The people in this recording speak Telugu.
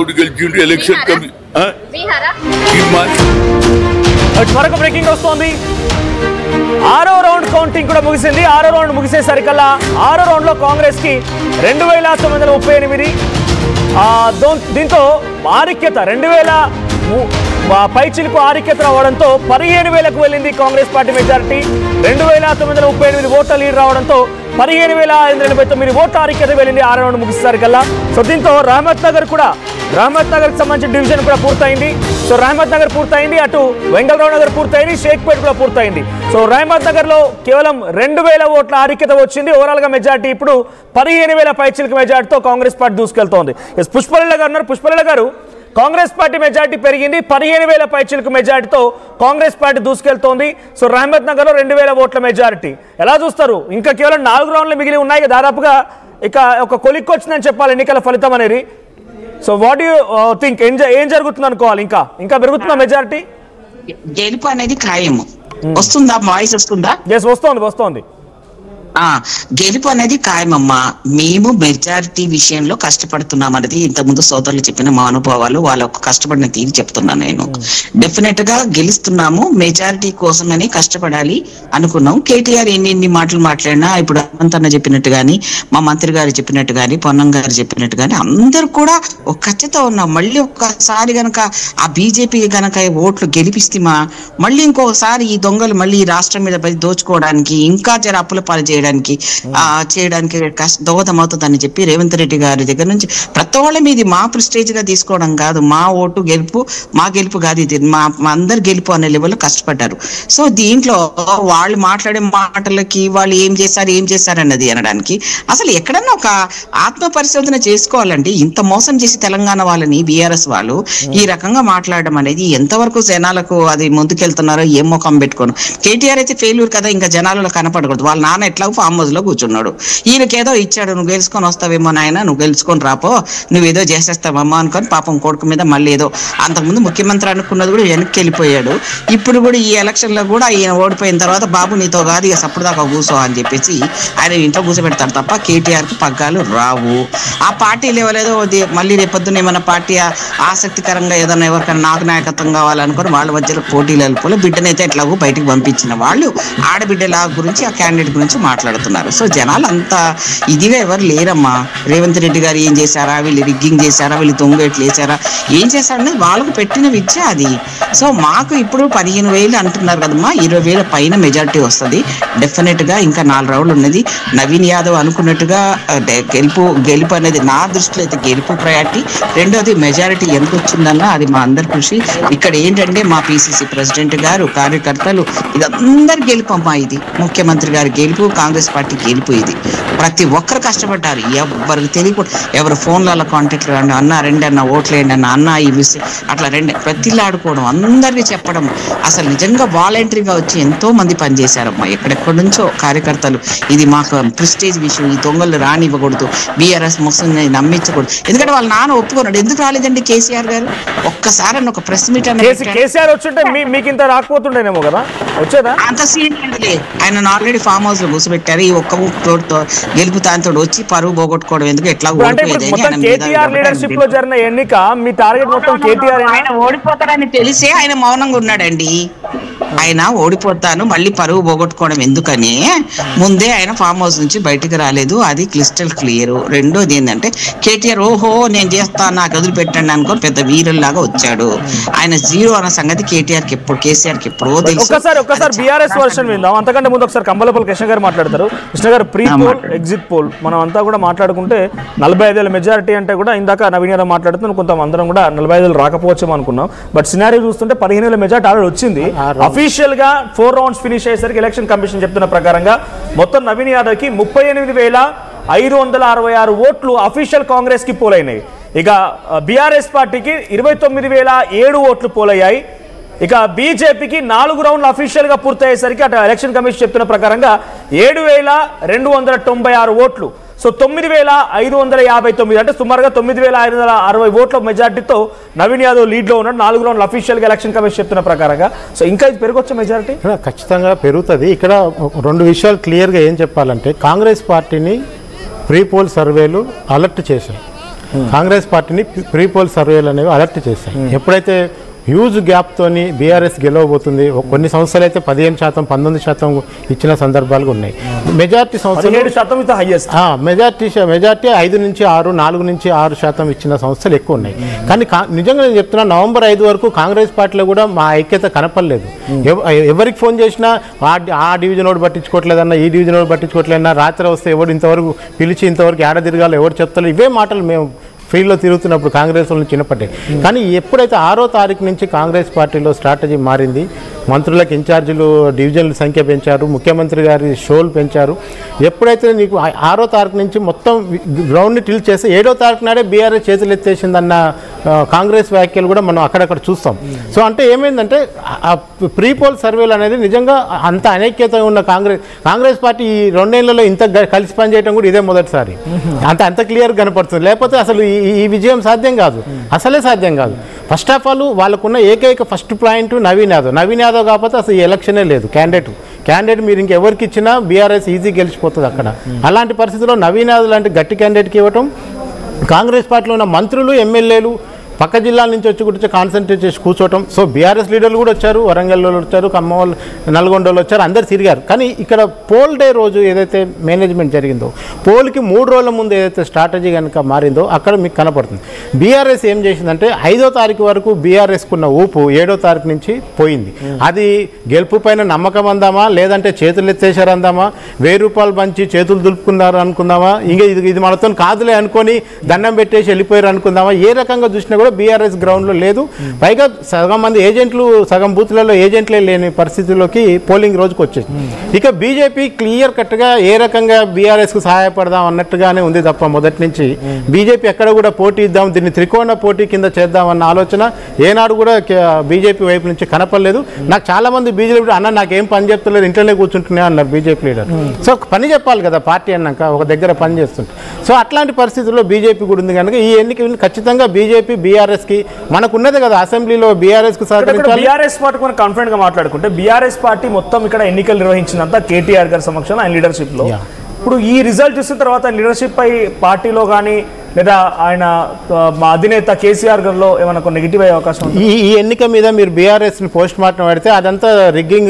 తోటి గెలిచిండు ఎలక్షన్ మరొక బ్రేకింగ్ వస్తోంది. 6వ రౌండ్ కౌంటింగ్ కూడా ముగిసింది. 6వ రౌండ్ ముగిసేసరికల్లా 6వ రౌండ్ లో కాంగ్రెస్ కి 2938. దీంతో ఆధిక్యత 2000 పైచిలకు ఆధిక్యత రావడంతో 15,000కు వెళ్ళింది కాంగ్రెస్ పార్టీ మెజారిటీ. 2938 ఓట్ల లీడ్ రావడంతో 15,589 ఓట్ల ఆధిక్యత వెళ్ళింది 6వ రౌండ్ ముగిసేసరికల్లా. సో దీంతో రహమత్ నగర్ కి సంబంధించిన డివిజన్ కూడా పూర్తయింది. సో రహమత్ నగర్ పూర్తయింది, అటు వెంగళరావు నగర్ పూర్తయింది, షేక్పేట్ కూడా పూర్తయింది. సో రహమత్ నగర్ లో కేవలం 2,000 ఓట్ల ఆధిక్యత వచ్చింది. ఓవరాల్ గా మెజార్టీ ఇప్పుడు 15,000 పైచిలకు మెజార్టీతో కాంగ్రెస్ పార్టీ దూసుకెళ్తోంది. పుష్పలీల గారు ఉన్నారు. పుష్పలీల గారు, కాంగ్రెస్ పార్టీ మెజార్టీ పెరిగింది. 15,000 పైచిలకు మెజార్టీతో కాంగ్రెస్ పార్టీ దూసుకెళ్తోంది. సో రహమత్ నగర్ లో 2,000 ఓట్ల మెజారిటీ ఎలా చూస్తారు? ఇంకా కేవలం 4 రౌండ్లు మిగిలి ఉన్నాయి. దాదాపుగా ఇక ఒక కొలిక్కొచ్చిందని చెప్పాలి ఎన్నికల ఫలితం అనేది. సో వాట్ యూ థింక్, ఏం జరుగుతుంది అనుకోవాలి? ఇంకా పెరుగుతుందా మెజారిటీ? గెలుపు అనేది ఖాయము. వస్తుందా వాయిస్? వస్తుందా? వస్తోంది. గెలుపు అనేది ఖాయమమ్మా. మేము మెజారిటీ విషయంలో కష్టపడుతున్నాం అనేది ఇంతకుముందు సోదరులు చెప్పిన మా అనుభవాలు, వాళ్ళ కష్టపడిన తీరు చెప్తున్నాను నేను. డెఫినెట్ గా గెలుస్తున్నాము. మెజారిటీ కోసమని కష్టపడాలి అనుకున్నాం. కేటీఆర్ ఎన్ని మాటలు మాట్లాడినా, ఇప్పుడు హనుమంత్ అన్న చెప్పినట్టు గాని, మా మంత్రి గారు చెప్పినట్టు గాని, పొన్నం గారు చెప్పినట్టు గాని, అందరు కూడా ఒక ఖచ్చితంగా ఉన్నాం. మళ్ళీ ఒక్కసారి గనక ఆ బీజేపీ గనక ఓట్లు గెలిపిస్తేమా, మళ్ళీ ఇంకొకసారి ఈ దొంగలు మళ్ళీ ఈ రాష్ట్రం మీద పడి దోచుకోవడానికి, ఇంకా జర అప్పుల పాలు చేయడానికి దోహదం అవుతుందని చెప్పి రేవంత్ రెడ్డి గారి దగ్గర నుంచి ప్రతి వాళ్ళ మీద మా ప్రెస్టేజ్ గా తీసుకోవడం కాదు, మా ఓటు గెలుపు, మా గెలుపు కాదు, ఇది మా అందరు గెలుపు అనే లెవెల్లో కష్టపడ్డారు. సో దీంట్లో వాళ్ళు మాట్లాడే మాటలకి వాళ్ళు ఏం చేశారు అన్నది అనడానికి అసలు ఎక్కడన్నా ఒక ఆత్మ పరిశోధన చేసుకోవాలండి. ఇంత మోసం చేసి తెలంగాణ వాళ్ళని బీఆర్ఎస్ వాళ్ళు ఈ రకంగా మాట్లాడడం అనేది ఎంతవరకు జనాలకు అది ముందుకెళ్తున్నారో ఏం ముఖం పెట్టుకోను. కేటీఆర్ అయితే ఫెయిల్యూర్ కదా, ఇంకా జనాలలో కనపడకూడదు. వాళ్ళ నాన్న ఎట్లా ఫామ్ హౌస్ లో కూర్చున్నాడు, ఈయనకేదో ఇచ్చాడు, నువ్వు గెలుచుకొని వస్తావేమో నాయన, నువ్వు గెలుచుకొని రాపో, నువ్వేదో చేసేస్తావమ్మా అనుకొని పాపం కొడుకు మీద మళ్ళీ ఏదో అంతకుముందు ముఖ్యమంత్రి అనుకున్నది కూడా వెనక్కి వెళ్ళిపోయాడు. ఇప్పుడు కూడా ఈ ఎలక్షన్ లో కూడా ఈయన ఓడిపోయిన తర్వాత బాబు నీతో కాదు ఇక సప్పుడు దాకా కూర్చో అని చెప్పేసి ఆయన ఇంట్లో కూర్చోబెడతారు తప్ప కేటీఆర్ కి పగ్గాలు రావు. ఆ పార్టీ లేవలేదో మళ్ళీ రేపొద్దున ఏమన్నా పార్టీ ఆసక్తికరంగా ఏదన్నా ఎవరికైనా నాకు నాయకత్వం కావాలనుకొని వాళ్ళ మధ్యలో పోటీలు వెళ్ళిపోయి బిడ్డనైతే ఎట్లాగో బయటకు పంపించిన వాళ్ళు ఆడబిడ్డల గురించి ఆ క్యాండిడేట్ గురించి మాట్లాడుతున్నారు. సో జనాలు అంత ఇదిగా ఎవరు లేరమ్మా. రేవంత్ రెడ్డి గారు ఏం చేశారా, వీళ్ళు రిగ్గింగ్ చేశారా, వీళ్ళు దొంగట్లు వేసారా, ఏం చేశారనేది వాళ్ళకు పెట్టిన విద్య అది. సో మాకు ఇప్పుడు 15,000 అంటున్నారు కదమ్మా, 20,000 పైన మెజారిటీ వస్తుంది డెఫినెట్ గా. ఇంకా 4 రౌండ్లు ఉన్నది. నవీన్ యాదవ్ అనుకున్నట్టుగా గెలుపు అనేది నా దృష్టిలో అయితే గెలుపు ప్రయారిటీ. రెండోది మెజారిటీ ఎంత వచ్చిందన్నా అది మా అందరి కృషి. ఇక్కడ ఏంటంటే మా పిసిసి ప్రెసిడెంట్ గారు, కార్యకర్తలు, ఇదందరు గెలుపు అమ్మా. ఇది ముఖ్యమంత్రి గారి గెలుపు, కాంగ్రెస్ పార్టీ గెలుపు. ఇది ప్రతి ఒక్కరు కష్టపడ్డారు. ఎవరికి తెలియకుండా ఎవరు ఫోన్లలో కాంటాక్ట్ అన్న రండి అన్న ఓట్లు వేయండి అన్న ఈ మిస్ అట్లా రండి ప్రతిలాడుకోవడం, అందరికీ చెప్పడం. అసలు నిజంగా వాలంటరీగా వచ్చి ఎంతో మంది పనిచేశారమ్మా. ఎక్కడెక్కడి నుంచో కార్యకర్తలు. ఇది మాకు ప్రెస్టేజ్ విషయం, ఈ దొంగలు రానివ్వకూడదు, బీఆర్ఎస్ ముస్లింని నమ్మించకూడదు. ఎందుకంటే వాళ్ళ నాన్న ఒప్పుకున్నాడు. ఎందుకు రాలేదండి కేసీఆర్ గారు? ఒక్కసారి ఒక ప్రెస్ మీట్ కేసీఆర్ వచ్చుంటే మీకు ఇంత రాకపోతుండేనేమో కదా, వచ్చేదా? అంత సీన్ అండి. ఆయన ఆల్రెడీ ఫామ్ హౌస్ లో కూర్చోబెట్టారు. ఈ ఒక్క తోడుతో గెలుపు దాంతో వచ్చి పరువు పోగొట్టుకోవడం ఎందుకు, ఎట్లా లీడర్షిప్ లో జరిగిన ఎన్నిక మీ టార్గెట్ మొత్తం కేటీఆర్. ఆయన ఓడిపోతాడని తెలిసే ఆయన మౌనంగా ఉన్నాడండి. ఆయన ఓడిపోతాను మళ్ళీ పరువు పోగొట్టుకోవడం ఎందుకని ముందే ఆయన ఫామ్ హౌస్ నుంచి బయటికి రాలేదు. అది క్లిస్టల్ క్లియర్. రెండోది ఏంటంటే కేటీఆర్ ఓహో నేను చేస్తాను నాకు వదిలిపెట్టండి అనుకో పెద్ద వీరుల్లాగా వచ్చాడు. ఆయన జీరో అన్న సంగతి కేటీఆర్ కి ఎప్పుడు, కేసీఆర్ కి ఎప్పుడో తెలుసు. ఒక్కసారి బీఆర్ఎస్ వర్షన్ విందాం. అంతకంటే ముందు ఒకసారి కంబలపల్లి కృష్ణ గారు మాట్లాడతారు. కృష్ణ గారు, ప్రీ పోల్ ఎగ్జిట్ పోల్ మనం అంతా కూడా మాట్లాడుకుంటే 45,000 మెజారిటీ అంటే కూడా ఇందాక నవీన్ యాదవ్ మాట్లాడుతున్నాం, కొంత అందరం కూడా 45,000 రాకపోవచ్చేమో అనుకున్నాం. బట్ సినారియో చూస్తుంటే 15,000 మెజారిటీ ఆల్రెడీ వచ్చింది. అఫీషియల్ గా 4 రౌండ్స్ ఫినిష్ అయ్యేసరికి ఎలక్షన్ కమిషన్ చెప్తున్న ప్రకారంగా మొత్తం నవీన్ యాదవ్ కి 38,566 ఓట్లు అఫీషియల్ కాంగ్రెస్ కి పోలైనాయి. ఇక బీఆర్ఎస్ పార్టీకి 29,007 ఓట్లు పోలయ్యాయి. ఇక బీజేపీకి 4 రౌండ్లు అఫీషియల్ గా పూర్తయ్యేసరికి అటు ఎలక్షన్ కమిషన్ చెప్తున్న ప్రకారంగా 7,296 ఓట్లు. సో 9,559 అంటే సుమారుగా 9,560 ఓట్ల మెజార్టీతో నవీన్ యాదవ్ లీడ్ లో ఉన్నాడు. 4 రౌండ్లు అఫీషియల్ గా ఎలక్షన్ కమిషన్ చెప్తున్న ప్రకారంగా. సో ఇంకా ఇది పెరగొచ్చే మెజారిటీ ఖచ్చితంగా పెరుగుతుంది. ఇక్కడ 2 విషయాలు క్లియర్గా ఏం చెప్పాలంటే, కాంగ్రెస్ పార్టీని ప్రీ పోల్ సర్వేలు అలర్ట్ చేశారు. కాంగ్రెస్ పార్టీని ప్రీ పోల్ సర్వేలు అనేవి అలర్ట్ చేశాయి. ఎప్పుడైతే హ్యూజ్ గ్యాప్తోని బీఆర్ఎస్ గెలవబోతుంది, కొన్ని సంస్థలు అయితే 15%, 19% ఇచ్చిన సందర్భాలు ఉన్నాయి. మెజార్టీ సంస్థలు మెజార్టీ 5 నుంచి 6, 4 నుంచి 6% ఇచ్చిన సంస్థలు ఎక్కువ ఉన్నాయి. కానీ నిజంగా నేను చెప్తున్నా, నవంబర్ 5 వరకు కాంగ్రెస్ పార్టీలో కూడా మా ఐక్యత కనపడలేదు. ఎవరికి ఫోన్ చేసినా ఆ డివిజన్ ఒకటి పట్టించుకోవట్లేదన్నా, ఈ డివిజన్ ఒకటి పట్టించుకోవట్లేదన్నా, రాత్రి వస్తే ఎవరు ఇంతవరకు పిలిచి ఇంతవరకు ఏడ తిరగాలో ఎవరు చెప్తారు, ఇవే మాటలు మేము ఫీల్డ్లో తిరుగుతున్నప్పుడు కాంగ్రెస్ వాళ్ళు చిన్నపడ్డాయి. కానీ ఎప్పుడైతే 6వ తారీఖు నుంచి కాంగ్రెస్ పార్టీలో స్ట్రాటజీ మారింది, మంత్రులకు ఇన్ఛార్జీలు డివిజన్ల సంఖ్య పెంచారు, ముఖ్యమంత్రి గారి షోలు పెంచారు. ఎప్పుడైతే నీకు 6వ తారీఖు నుంచి మొత్తం గ్రౌండ్ని టిల్ట్ చేసి 7వ తారీఖు నాడే బీఆర్ఎస్ చేతులు ఎత్తేసిందన్న కాంగ్రెస్ వ్యాఖ్యలు కూడా మనం అక్కడక్కడ చూస్తాం. సో అంటే ఏమైందంటే ప్రీ పోల్ సర్వేలు అనేది నిజంగా అంత అనైక్యత ఉన్న కాంగ్రెస్ పార్టీ ఈ 2 ఏళ్లలో ఇంత కలిసి పనిచేయడం కూడా ఇదే మొదటిసారి. అంత క్లియర్ కనపడుతుంది. లేకపోతే అసలు ఈ విజయం సాధ్యం కాదు, అసలే సాధ్యం కాదు. ఫస్ట్ ఆఫ్ ఆల్ వాళ్ళకున్న ఏకైక ఫస్ట్ పాయింట్ నవీన్ యాదవ్ కాకపోతే అసలు ఈ ఎలక్షనే లేదు. క్యాండిడేట్ మీరు ఇంకెవరికి ఇచ్చినా బీఆర్ఎస్ ఈజీ గెలిచిపోతుంది అక్కడ. అలాంటి పరిస్థితుల్లో నవీన్ యాదవ్ లాంటి గట్టి క్యాండిడేట్కి ఇవ్వటం, కాంగ్రెస్ పార్టీలో ఉన్న మంత్రులు ఎమ్మెల్యేలు పక్క జిల్లాల నుంచి వచ్చి కూడా కాన్సన్ట్రేట్ చేసి కూర్చోవటం. సో బీఆర్ఎస్ లీడర్లు కూడా వచ్చారు, వరంగల్లో వచ్చారు, ఖమ్మం వాళ్ళు, నల్గొండలో వచ్చారు, అందరు తిరిగారు. కానీ ఇక్కడ పోల్ డే రోజు ఏదైతే మేనేజ్మెంట్ జరిగిందో, పోల్కి 3 రోజుల ముందు ఏదైతే స్ట్రాటజీ కనుక మారిందో అక్కడ మీకు కనపడుతుంది. బీఆర్ఎస్ ఏం చేసిందంటే 5వ తారీఖు వరకు బీఆర్ఎస్కున్న ఊపు 7వ తారీఖు నుంచి పోయింది. అది గెలుపు పైన నమ్మకం అందామా, లేదంటే చేతులు ఎత్తేసారు అందామా, ₹1000 పంచి చేతులు దులుపుకున్నారు అనుకుందామా, ఇంకా ఇది మనతో కాదులే అనుకొని దండం పెట్టేసి వెళ్ళిపోయారు అనుకుందామా, ఏ రకంగా చూసినా కూడా బీఆర్ఎస్ గ్రౌండ్లో లేదు. పైగా సగం మంది ఏజెంట్లు, సగం బూత్లలో ఏజెంట్లే లేని పరిస్థితుల్లోకి పోలింగ్ రోజుకు వచ్చేది. ఇక బీజేపీ క్లియర్ కట్గా ఏ రకంగా బీఆర్ఎస్కు సహాయపడదాం అన్నట్టుగానే ఉంది తప్ప మొదటి నుంచి బీజేపీ ఎక్కడ కూడా పోటీ ఇద్దాం, దీన్ని త్రికోణ పోటీ కింద చేద్దామన్న ఆలోచన ఏనాడు కూడా బీజేపీ వైపు నుంచి కనపడలేదు. నాకు చాలా మంది బీజేపీ అన్న నాకేం పని చెప్తలేదు, ఇంట్లోనే కూర్చుంటున్నా అన్నారు బీజేపీ లీడర్. సో పని చెప్పాలి కదా పార్టీ అన్నాక, ఒక దగ్గర పని చేస్తుంటే. సో అట్లాంటి పరిస్థితుల్లో బీజేపీ కూడా ఉంది కనుక ఈ ఎన్నిక ఖచ్చితంగా బీజేపీ బీఆర్ఎస్ కి మనకున్నది కదా అసెంబ్లీలో బీఆర్ఎస్ కు సహకరించాలి. బీఆర్ఎస్ పార్టీ మనం కాన్ఫిడెంట్ గా మాట్లాడుకుంటే బీఆర్ఎస్ పార్టీ మొత్తం ఇక్కడ ఎన్నికలు నిర్వహించినంత కేటీఆర్ గారి సమక్షంలో ఆయన లీడర్షిప్ లో, ఇప్పుడు ఈ రిజల్ట్ చూసిన తర్వాత లీడర్షిప్ పై పార్టీలో కానీ లేదా ఆయన మా అధినేత కేసీఆర్ గారిలో ఏమైనా నెగిటివ్ అయ్యే అవకాశం ఉంది? ఈ ఎన్నిక మీద మీరు బీఆర్ఎస్ ని పోస్ట్ మార్టం పెడితే అదంతా రిగ్గింగ్